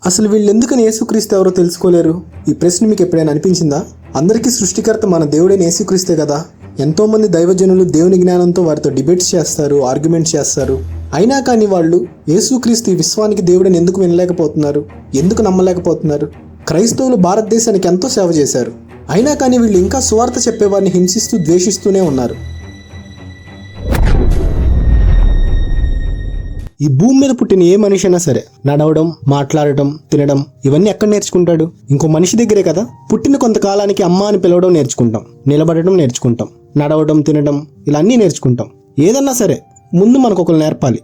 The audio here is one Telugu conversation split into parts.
అసలు వీళ్ళెందుకని యేసుక్రీస్తు ఎవరో తెలుసుకోలేరు? ఈ ప్రశ్న మీకు ఎప్పుడైనా అనిపించిందా? అందరికీ సృష్టికర్త మన దేవుడైన యేసుక్రీస్తే కదా. ఎంతోమంది దైవజనులు దేవుని జ్ఞానంతో వారితో డిబేట్స్ చేస్తారు, ఆర్గ్యుమెంట్స్ చేస్తారు. అయినా కానీ వాళ్ళు యేసుక్రీస్తు ఈ విశ్వానికి దేవుడని ఎందుకు వినలేకపోతున్నారు, ఎందుకు నమ్మలేకపోతున్నారు? క్రైస్తవులు భారతదేశానికి ఎంతో సేవ చేశారు. అయినా కానీ వీళ్ళు ఇంకా సువార్త చెప్పేవారిని హింసిస్తూ ద్వేషిస్తూనే ఉన్నారు. ఈ భూమి మీద పుట్టిన ఏ మనిషి అయినా సరే నడవడం, మాట్లాడటం, తినడం ఇవన్నీ ఎక్కడ నేర్చుకుంటాడు? ఇంకో మనిషి దగ్గరే కదా. పుట్టిన కొంతకాలానికి అమ్మ అని పిలవడం నేర్చుకుంటాం, నిలబడటం నేర్చుకుంటాం, నడవడం, తినడం ఇలా అన్నీ నేర్చుకుంటాం. ఏదన్నా సరే ముందు మనకు ఒకరు నేర్పాలి,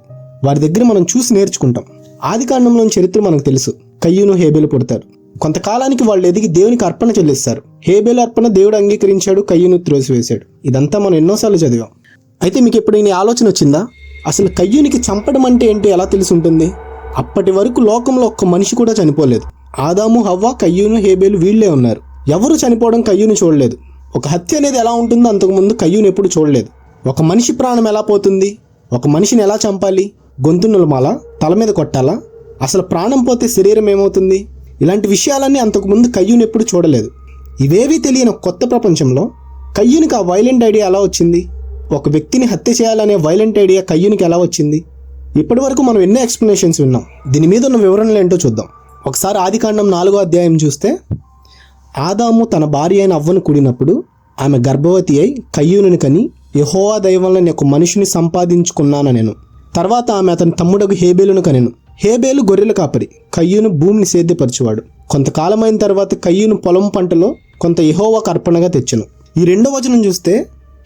వారి దగ్గర మనం చూసి నేర్చుకుంటాం. ఆదికాండంలోని చరిత్ర మనకు తెలుసు. కయ్యూను, హేబేలు పుడతారు. కొంతకాలానికి వాళ్ళు ఎదిగి దేవునికి అర్పణ చెల్లిస్తారు. హేబేలు అర్పణ దేవుడు అంగీకరించాడు, కయ్యూను త్రోసివేశాడు. ఇదంతా మనం ఎన్నోసార్లు చదివాం. అయితే మీకు ఎప్పుడైనా ఆలోచన వచ్చిందా, అసలు కయ్యూనికి చంపడం అంటే ఏంటో ఎలా తెలిసి ఉంటుంది? అప్పటి వరకు లోకంలో ఒక్క మనిషి కూడా చనిపోలేదు. ఆదాము, హవ్వ, కయ్యూను, హేబేలు వీళ్లే ఉన్నారు. ఎవరు చనిపోవడం కయ్యూను చూడలేదు. ఒక హత్య అనేది ఎలా ఉంటుందో అంతకుముందు కయ్యూను ఎప్పుడు చూడలేదు. ఒక మనిషి ప్రాణం ఎలా పోతుంది, ఒక మనిషిని ఎలా చంపాలి, గొంతు నులమాలా, తల మీద కొట్టాలా, అసలు ప్రాణం పోతే శరీరం ఏమవుతుంది, ఇలాంటి విషయాలన్నీ అంతకుముందు కయ్యూను ఎప్పుడు చూడలేదు. ఇవేవీ తెలియని కొత్త ప్రపంచంలో కయ్యూనికి ఆ వైలెంట్ ఐడియా ఎలా వచ్చింది? ఒక వ్యక్తిని హత్య చేయాలనే వైలెంట్ ఐడియా కయ్యూనికి ఎలా వచ్చింది? ఇప్పటి వరకు మనం ఎన్నో ఎక్స్ప్లెనేషన్స్ విన్నాం. దీని మీద ఉన్న వివరణలు ఏంటో చూద్దాం. ఒకసారి ఆదికాండం 4వ అధ్యాయం చూస్తే, ఆదాము తన భార్య అయిన అవ్వను కూడినప్పుడు ఆమె గర్భవతి అయి కయ్యూనుని కని, యెహోవా దయ వలన నేను ఒక మనిషిని సంపాదించుకున్నాను నేను. తర్వాత ఆమె అతని తమ్ముడగు హేబేలును కనెను. హేబేలు గొర్రెల కాపరి, కయ్యూను భూమిని సేద్యపరచువాడు. కొంతకాలమైన తర్వాత కయ్యూను పొలం పంటలో కొంత యెహోవాకు అర్పణగా తెచ్చెను. ఈ 2వ వచనం చూస్తే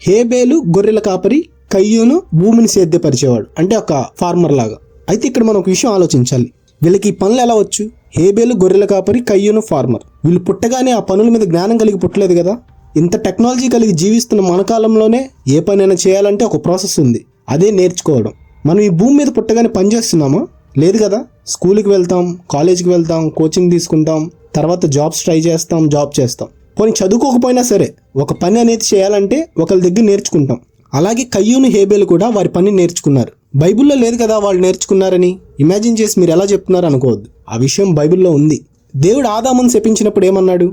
హేబేలు గొర్రెల కాపరి, కయ్యూను భూమిని సేద్యపరిచేవాడు, అంటే ఒక ఫార్మర్ లాగా. అయితే ఇక్కడ మనం ఒక విషయం ఆలోచించాలి. వీళ్ళకి ఈ పనులు ఎలా వచ్చు? హేబేలు గొర్రెల కాపరి, కయ్యూను ఫార్మర్. వీళ్ళు పుట్టగానే ఆ పనుల మీద జ్ఞానం కలిగి పుట్టలేదు కదా. ఇంత టెక్నాలజీ కలిగి జీవిస్తున్న మన కాలంలోనే ఏ పనైనా చేయాలంటే ఒక ప్రాసెస్ ఉంది, అదే నేర్చుకోవడం. మనం ఈ భూమి మీద పుట్టగానే పని చేస్తున్నామా? లేదు కదా. స్కూల్కి వెళ్తాం, కాలేజీకి వెళ్తాం, కోచింగ్ తీసుకుంటాం, తర్వాత జాబ్స్ ట్రై చేస్తాం, జాబ్ చేస్తాం. కొన్ని చదువుకోకపోయినా సరే ఒక పని అనేది చేయాలంటే ఒకరి దగ్గర నేర్చుకుంటాం. అలాగే కయ్యూను, హేబేలు కూడా వారి పని నేర్చుకున్నారు. బైబిల్లో లేదు కదా వాళ్ళు నేర్చుకున్నారని. ఇమాజిన్ చేసి మీరు ఎలా చెప్తున్నారు అనుకోవద్దు, ఆ విషయం బైబిల్లో ఉంది. దేవుడు ఆదామును శపించినప్పుడు ఏమన్నాడు?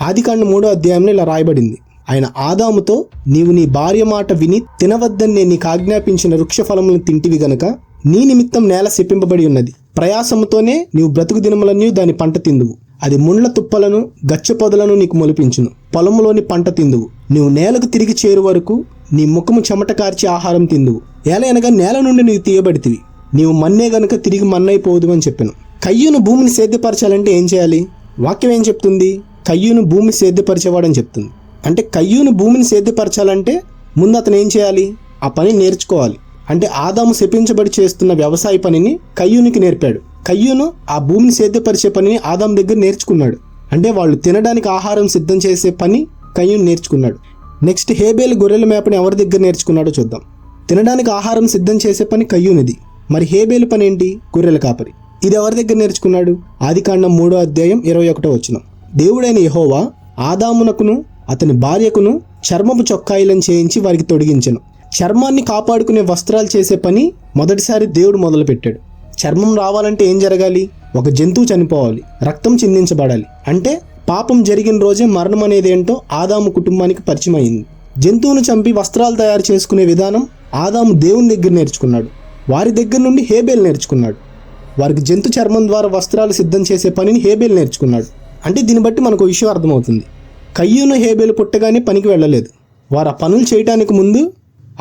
ఆదికాండం 3వ అధ్యాయంలో ఇలా రాయబడింది. ఆయన ఆదాముతో, నీవు నీ భార్య మాట విని తినవద్దని నేను నీకు ఆజ్ఞాపించిన వృక్ష ఫలములను తింటివి గనుక నీ నిమిత్తం నేల శపింపబడి ఉన్నది. ప్రయాసముతోనే నీవు బ్రతుకు దినములన్నీ దాని పంట తిందువు. అది ముండ్ల తుప్పలను, గచ్చ పొదలను నీకు మొలిపించును. పొలంలోని పంట తిందువు. నీవు నేలకు తిరిగి చేరు వరకు నీ ముఖము చెమట కార్చి ఆహారం తిందువు. ఏలయనగా నేల నుండి నీవు తీయబడితివి. నీవు మన్నే గనుక తిరిగి మన్నైపోదు అని చెప్పాను. కయ్యూను భూమిని సేద్యపరచాలంటే ఏం చేయాలి? వాక్యం ఏం చెప్తుంది? కయ్యూను భూమి సేద్యపరిచేవాడని చెప్తుంది. అంటే కయ్యూను భూమిని సేద్యపరచాలంటే ముందు అతను ఏం చేయాలి? ఆ పని నేర్చుకోవాలి. అంటే ఆదాము శపించబడి చేస్తున్న వ్యవసాయ పనిని కయ్యూనికి నేర్పాడు. కయ్యూను ఆ భూమిని సేద్యపరిచే పనిని ఆదాము దగ్గర నేర్చుకున్నాడు. అంటే వాళ్ళు తినడానికి ఆహారం సిద్ధం చేసే పని కయ్యూను నేర్చుకున్నాడు. నెక్స్ట్ హేబేలు గొర్రెల మేపని ఎవరి దగ్గర నేర్చుకున్నాడో చూద్దాం. తినడానికి ఆహారం సిద్ధం చేసే పని కయ్యూనిది. మరి హేబేలు పని ఏంటి? గొర్రెల కాపరి. ఇది ఎవరి దగ్గర నేర్చుకున్నాడు? ఆదికాండం 3వ అధ్యాయం 21వ వచనం. దేవుడైన యెహోవా ఆదామునకును అతని భార్యకును చర్మపు చొక్కాయిలను చేయించి వారికి తొడిగించెను. చర్మాన్ని కాపాడుకునే వస్త్రాలు చేసే పని మొదటిసారి దేవుడు మొదలుపెట్టాడు. చర్మం రావాలంటే ఏం జరగాలి? ఒక జంతువు చనిపోవాలి, రక్తం చిందించబడాలి. అంటే పాపం జరిగిన రోజే మరణం అనేది ఏంటో ఆదాము కుటుంబానికి పరిచయం అయింది. జంతువును చంపి వస్త్రాలు తయారు చేసుకునే విధానం ఆదాము దేవుని దగ్గర నేర్చుకున్నాడు. వారి దగ్గర నుండి హేబేలు నేర్చుకున్నాడు. వారికి జంతు చర్మం ద్వారా వస్త్రాలు సిద్ధం చేసే పనిని హేబేలు నేర్చుకున్నాడు. అంటే దీన్ని బట్టి మనకు విషయం అర్థమవుతుంది. కయ్యూను, హేబేలు పుట్టగానే పనికి వెళ్ళలేదు. వారు ఆ పనులు చేయడానికి ముందు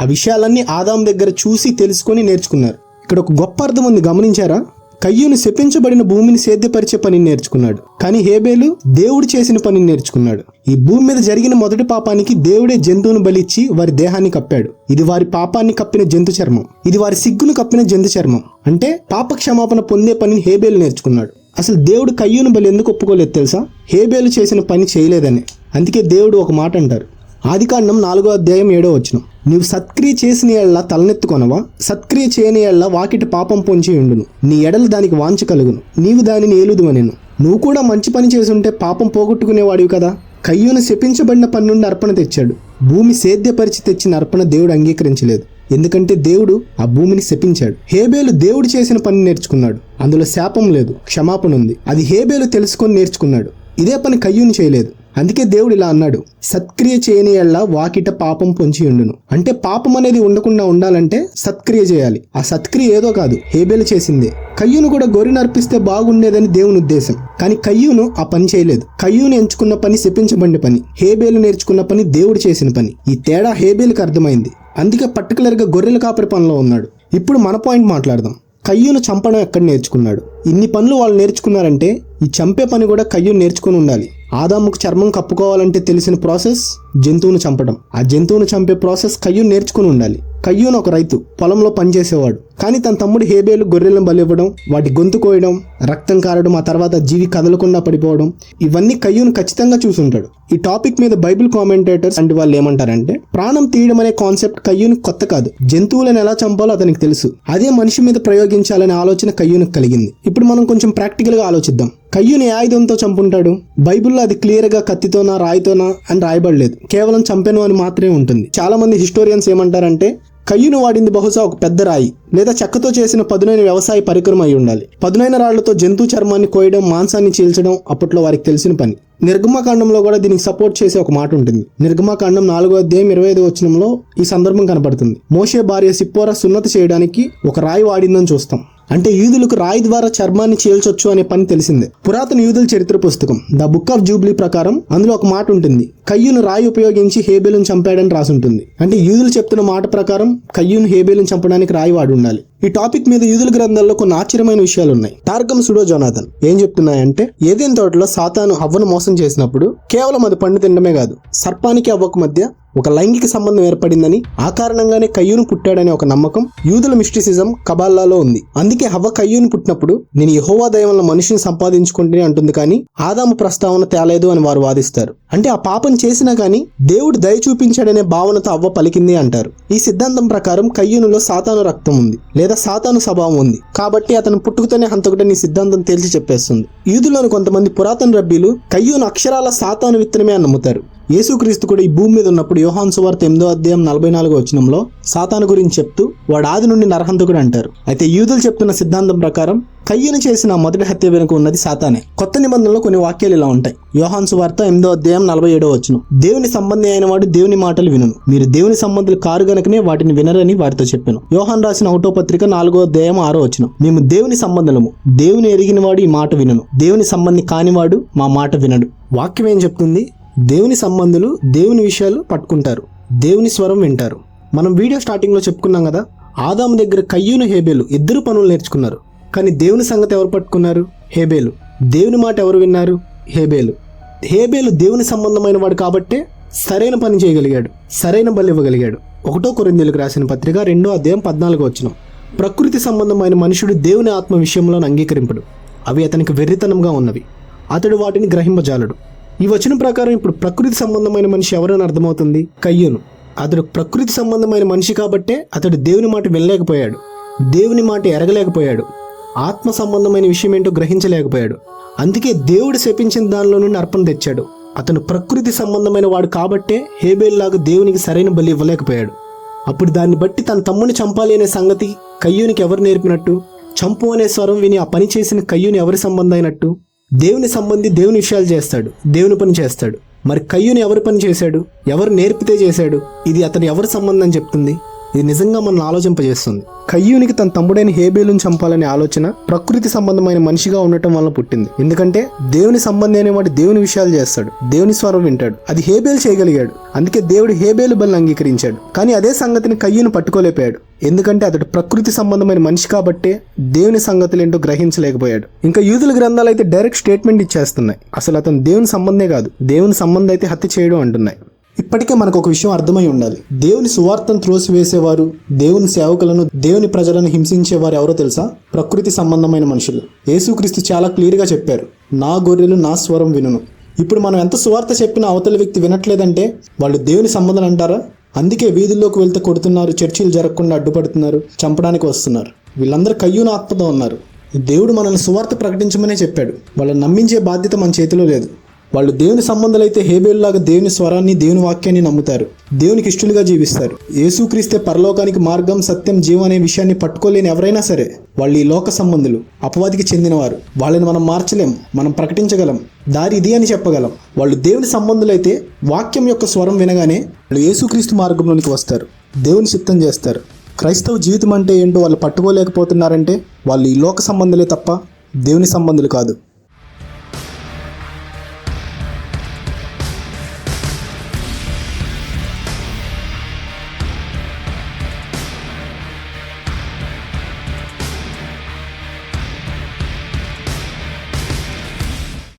ఆ విషయాలన్నీ ఆదాము దగ్గర చూసి తెలుసుకొని నేర్చుకున్నారు. ఇక్కడ ఒక గొప్ప అర్థం ఉంది, గమనించారా? కయ్యూను శపించబడిన భూమిని సేద్యపరిచే పని నేర్చుకున్నాడు, కానీ హేబేలు దేవుడు చేసిన పని నేర్చుకున్నాడు. ఈ భూమి మీద జరిగిన మొదటి పాపానికి దేవుడే జంతువును బలిచ్చి వారి దేహాన్ని కప్పాడు. ఇది వారి పాపాన్ని కప్పిన జంతు చర్మం, ఇది వారి సిగ్గును కప్పిన జంతు చర్మం. అంటే పాప క్షమాపణ పొందే పనిని హేబేలు నేర్చుకున్నాడు. అసలు దేవుడు కయ్యూను బలి ఎందుకు ఒప్పుకోలేదు తెలుసా? హేబేలు చేసిన పని చేయలేదని. అందుకే దేవుడు ఒక మాట అంటారు. ఆదికాండం 4వ అధ్యాయం 7వ వచనం. నీవు సత్క్రియ చేసిన ఎడల తలనెత్తుకొనవా? సత్క్రియ చేయని ఎడల వాకిటి పాపం పొంచి ఉండును. నీ ఎడలు దానికి వాంఛ కలుగును, నీవు దానిని ఏలుదువనెను. నువ్వు కూడా మంచి పని చేసుంటే పాపం పోగొట్టుకునేవాడివి కదా. కయ్యూను శపించబడిన పని నుండి అర్పణ తెచ్చాడు. భూమి సేద్యపరిచి తెచ్చిన అర్పణ దేవుడు అంగీకరించలేదు. ఎందుకంటే దేవుడు ఆ భూమిని శపించాడు. హేబేలు దేవుడు చేసిన పని నేర్చుకున్నాడు. అందులో శాపం లేదు, క్షమాపణ ఉంది. అది హేబేలు తెలుసుకొని నేర్చుకున్నాడు. ఇదే పని కయ్యూను చేయలేదు. అందుకే దేవుడు ఇలా అన్నాడు, సత్క్రియ చేయని ఎడల వాకిట పాపం పొంచి ఉండును. అంటే పాపం అనేది ఉండకుండా ఉండాలంటే సత్క్రియ చేయాలి. ఆ సత్క్రియ ఏదో కాదు, హేబేలు చేసిందే. కయ్యూను కూడా గొర్రెను అర్పిస్తే బాగుండేదని దేవుని ఉద్దేశం. కానీ కయ్యూను ఆ పని చేయలేదు. కయ్యూను ఎంచుకున్న పని శపించబడిన పని, హేబేలు నేర్చుకున్న పని దేవుడు చేసిన పని. ఈ తేడా హేబేలుకి అర్థమైంది. అందుకే పర్టికులర్గా గొర్రెల కాపరి పనిలో ఉన్నాడు. ఇప్పుడు మన పాయింట్ మాట్లాడదాం. కయ్యూను చంపడం ఎక్కడ నేర్చుకున్నాడు? ఇన్ని పనులు వాళ్ళు నేర్చుకున్నారంటే ఈ చంపే పని కూడా కయ్యూను నేర్చుకుని ఉండాలి. ఆదాముకు చర్మం కప్పుకోవాలంటే తెలిసిన ప్రాసెస్ జంతువును చంపడం. ఆ జంతువును చంపే ప్రాసెస్ కయ్యూను నేర్చుకుని ఉండాలి. కయ్యూను ఒక రైతు, పొలంలో పనిచేసేవాడు. కానీ తన తమ్ముడు హేబేలు గొర్రెలను బలివ్వడం, వాటి గొంతు కోయడం, రక్తం కారడం, ఆ తర్వాత జీవి కదలకుండా పడిపోవడం, ఇవన్నీ కయ్యూను ఖచ్చితంగా చూసుంటాడు. ఈ టాపిక్ మీద బైబిల్ కామెంటేటర్స్ అంటే వాళ్ళు ఏమంటారంటే, ప్రాణం తీయడం అనే కాన్సెప్ట్ కయ్యూను కొత్త కాదు. జంతువులను ఎలా చంపాలో అతనికి తెలుసు. అదే మనిషి మీద ప్రయోగించాలనే ఆలోచన కయ్యూనుకు కలిగింది. ఇప్పుడు మనం కొంచెం ప్రాక్టికల్ గా ఆలోచిద్దాం. కయ్యూను ఏ ఆయుధంతో చంపుంటాడు? బైబిల్లో అది క్లియర్ గా కత్తితోనా రాయితోనా అని రాయబడలేదు. కేవలం చంపెను అని మాత్రమే ఉంటుంది. చాలా మంది హిస్టోరియన్స్ ఏమంటారంటే, కయ్యూను వాడింది బహుశా ఒక పెద్ద రాయి లేదా చెక్కతో చేసిన పదునైన వ్యవసాయ పరికరం అయి ఉండాలి. పదునైన రాళ్లతో జంతు చర్మాన్ని కోయడం, మాంసాన్ని చీల్చడం అప్పట్లో వారికి తెలిసిన పని. నిర్గమకాండంలో కూడా దీనికి సపోర్ట్ చేసే ఒక మాట ఉంటుంది. నిర్గమకాండం 4:25 ఈ సందర్భం కనబడుతుంది. మోషే భార్య సిప్పోరా సున్నతి చేయడానికి ఒక రాయి వాడిందని చూస్తాం. అంటే యూదులకు రాయి ద్వారా చర్మాన్ని చీల్చొచ్చు అనే పని తెలిసిందే. పురాతన యూదుల చరిత్ర పుస్తకం ద బుక్ ఆఫ్ జూబ్లీ ప్రకారం అందులో ఒక మాట ఉంటుంది, కయ్యూను రాయి ఉపయోగించి హేబేలును చంపాడని రాసుంటుంది. అంటే యూదులు చెప్తున్న మాట ప్రకారం కయ్యూను హేబేలును చంపడానికి రాయి వాడి ఉండాలి. ఈ టాపిక్ మీద యూదుల గ్రంథాల్లో కొన్ని ఆశ్చర్యమైన విషయాలు ఉన్నాయి. టార్గమ్ సుడో జోనాథన్ ఏం చెప్తున్నాయంటే, ఏదైనా తోటలో సాతాను హవ్వను మోసం చేసినప్పుడు కేవలం అది పండు తినడమే కాదు, సర్పానికి హవ్వకు మధ్య ఒక లైంగిక సంబంధం ఏర్పడిందని, ఆ కారణంగానే కయ్యూను పుట్టాడనే ఒక నమ్మకం యూదుల మిస్టిసిజం కబాల్లాలో ఉంది. అందుకే హవ్వ కయ్యూను పుట్టినప్పుడు నేను యెహోవా దయ వలన మనిషిని సంపాదించుకుంటే అంటుంది, కానీ ఆదాము ప్రస్తావన తేలేదు అని వారు వాదిస్తారు. అంటే ఆ పాపం చేసినా కానీ దేవుడు దయ చూపించాడనే భావనతో అవ్వ పలికింది అంటారు. ఈ సిద్ధాంతం ప్రకారం కయ్యూనులో సాతాను రక్తం ఉంది లేదా సాతాను స్వభావం ఉంది కాబట్టి అతను పుట్టుకతోనే హంతకుడని సిద్ధాంతం తేల్చి చెప్పేస్తుంది. యూదుల్లోని కొంతమంది పురాతన రబ్బీలు కయ్యూను అక్షరాల సాతాను విత్తనమే అని నమ్ముతారు. యేసుక్రీస్తు కూడా ఈ భూమి మీద ఉన్నప్పుడు యోహాను సువార్త 8:44 సాతాను గురించి చెప్తూ వాడు ఆది నుండి నరహంతకుడు అంటారు. అయితే యూదులు చెప్తున్న సిద్ధాంతం ప్రకారం కయ్యూను చేసిన మొదటి హత్య వెనుక ఉన్నది సాతానే. కొత్త నిబంధనలో కొన్ని వాక్యాలు ఇలా ఉంటాయి. యోహాను సువార్త 8:47 దేవుని సంబంధి అయిన వాడు దేవుని మాటలు వినును, మీరు దేవుని సంబంధులు కారు గనుకనే వాటిని వినరని వారితో చెప్పాను. యోహాను రాసిన 1వ పత్రిక 4:6 మేము దేవుని సంబంధులము, దేవుని ఎరిగిన వాడు ఈ మాట వినును, దేవుని సంబంధి కానివాడు మా మాట వినడు. వాక్యం ఏం చెప్తుంది? దేవుని సంబంధులు దేవుని విషయాలు పట్టుకుంటారు, దేవుని స్వరం వింటారు. మనం వీడియో స్టార్టింగ్లో చెప్పుకున్నాం కదా, ఆదాము దగ్గర కయ్యూను హేబేలు ఇద్దరు పనులు నేర్చుకున్నారు. కానీ దేవుని సంగతి ఎవరు పట్టుకున్నారు? హేబేలు. దేవుని మాట ఎవరు విన్నారు? హేబేలు. హేబేలు దేవుని సంబంధమైన వాడు కాబట్టే సరైన పని చేయగలిగాడు, సరైన బలి ఇవ్వగలిగాడు. 1 కొరింథీయులకు రాసిన పత్రిక 2:14 ప్రకృతి సంబంధమైన మనుషుడు దేవుని ఆత్మ విషయంలో అంగీకరింపడు, అవి అతనికి వెర్రితనంగా ఉన్నవి, అతడు వాటిని గ్రహింపజాలడు. ఈ వచనం ప్రకారం ఇప్పుడు ప్రకృతి సంబంధమైన మనిషి ఎవరని అర్థమవుతుంది? కయ్యూను. అతడు ప్రకృతి సంబంధమైన మనిషి కాబట్టే అతడు దేవుని మాట వినలేకపోయాడు, దేవుని మాట ఎరగలేకపోయాడు, ఆత్మ సంబంధమైన విషయం ఏంటో గ్రహించలేకపోయాడు. అందుకే దేవుడు శపించిన దానిలో నుండి అర్పణ తెచ్చాడు. అతను ప్రకృతి సంబంధమైన వాడు కాబట్టే హేబేలులాగా దేవునికి సరైన బలి ఇవ్వలేకపోయాడు. అప్పుడు దాన్ని బట్టి తన తమ్ముని చంపాలి అనే సంగతి కయ్యూనికి ఎవరు నేర్పినట్టు? చంపు అనే స్వరం విని ఆ పని చేసిన కయ్యూని ఎవరి సంబంధం అయినట్టు? దేవుని సంబంధి దేవుని విషయాలు చేస్తాడు, దేవుని పని చేస్తాడు. మరి కయ్యూని ఎవరి పని చేశాడు? ఎవరు నేర్పితే చేశాడు? ఇది అతను ఎవరి సంబంధం చెప్తుంది? ఇది నిజంగా మనల్ని ఆలోచింపజేస్తుంది. కయ్యూనికి తన తమ్ముడైన హేబేలును చంపాలనే ఆలోచన ప్రకృతి సంబంధమైన మనిషిగా ఉండటం వల్ల పుట్టింది. ఎందుకంటే దేవుని సంబంధి అనేవాడు దేవుని విషయాలు చేస్తాడు, దేవుని స్వరం వింటాడు. అది హేబేలు చేయగలిగాడు. అందుకే దేవుడు హేబేలు బలిని అంగీకరించాడు. కానీ అదే సంగతిని కయ్యూను పట్టుకోలేకపోయాడు. ఎందుకంటే అతడు ప్రకృతి సంబంధమైన మనిషి కాబట్టే దేవుని సంగతులు ఏంటో గ్రహించలేకపోయాడు. ఇంకా యూదుల గ్రంథాలు అయితే డైరెక్ట్ స్టేట్మెంట్ ఇచ్చేస్తున్నాయి, అసలు అతను దేవుని సంబంధే కాదు, దేవుని సంబంధం అయితే హత్య చేయడం అంటున్నాయి. ఇప్పటికే మనకు ఒక విషయం అర్థమై ఉండాలి. దేవుని సువార్తను త్రోసివేసేవారు, దేవుని సేవకులను, దేవుని ప్రజలను హింసించేవారు ఎవరో తెలుసా? ప్రకృతి సంబంధమైన మనుషులు. యేసుక్రీస్తు చాలా క్లియర్గా చెప్పారు, నా గొర్రెలు నా స్వరం వినును. ఇప్పుడు మనం ఎంత సువార్త చెప్పినా అవతల వ్యక్తి వినట్లేదంటే వాళ్ళు దేవుని సంబంధం అంటారా? అందుకే వీధుల్లోకి వెళ్తే కొడుతున్నారు, చర్చిలు జరగకుండా అడ్డుపడుతున్నారు, చంపడానికి వస్తున్నారు. వీళ్ళందరూ కయ్యూను ఆత్మతో ఉన్నారు. దేవుడు మనల్ని సువార్త ప్రకటించమనే చెప్పాడు. వాళ్ళని నమ్మించే బాధ్యత మన చేతిలో లేదు. వాళ్ళు దేవుని సంబంధాలైతే హేబేలులాగా దేవుని స్వరాన్ని, దేవుని వాక్యాన్ని నమ్ముతారు, దేవునికి ఇష్టలుగా జీవిస్తారు. యేసుక్రీస్తే పరలోకానికి మార్గం, సత్యం, జీవం అనే విషయాన్ని పట్టుకోలేని ఎవరైనా సరే వాళ్ళు ఈ లోక సంబంధులు, అపవాదికి చెందినవారు. వాళ్ళని మనం మార్చలేం, మనం ప్రకటించగలం, దారి ఇది అని చెప్పగలం. వాళ్ళు దేవుని సంబంధులైతే వాక్యం యొక్క స్వరం వినగానే వాళ్ళు యేసుక్రీస్తు మార్గంలోనికి వస్తారు, దేవుని చిత్తం చేస్తారు. క్రైస్తవ జీవితం అంటే ఏంటో వాళ్ళు పట్టుకోలేకపోతున్నారంటే వాళ్ళు ఈ లోక సంబంధులే తప్ప దేవుని సంబంధులు కాదు.